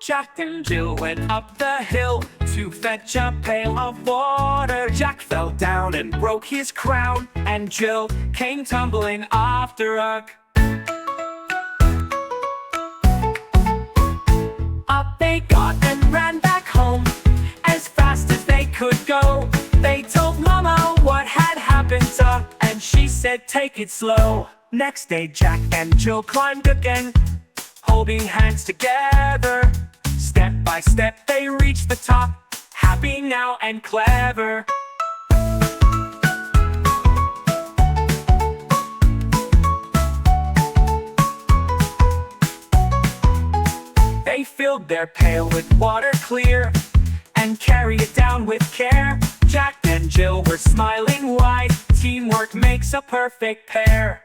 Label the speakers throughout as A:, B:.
A: Jack and Jill went up the hill to fetch a pail of water. Jack fell down and broke his crown, and Jill came tumbling after her. Up they got and ran back home as fast as they could go. They told Mama what had happened to her, and she said, "Take it slow." Next day Jack and Jill climbed again, holding hands together. Step by step they reached the top, happy now and clever. They filled their pail with water clear and carried it down with care. Jack and Jill were smiling wide, teamwork makes a perfect pair.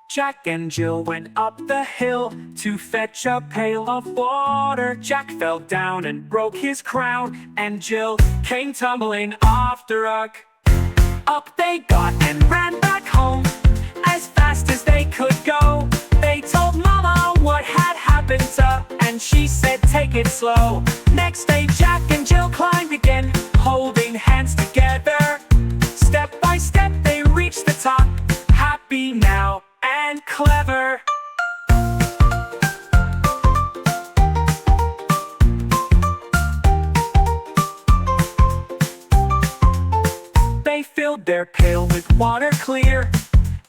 A: Jack and Jill went up the hill to fetch a pail of water. Jack fell down and broke his crown, and Jill came tumbling after her. Up they got and ran back home as fast as they could go. They told Mama what had happened to her, and she said, "Take it slow." Next day Jack and Jill climbed again, holding hands together. Step by step they reached the top, happy now and clever. They filled their pail with water clear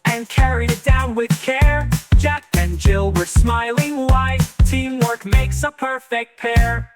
A: and carried it down with care. Jack and Jill were smiling wide, teamwork makes a perfect pair.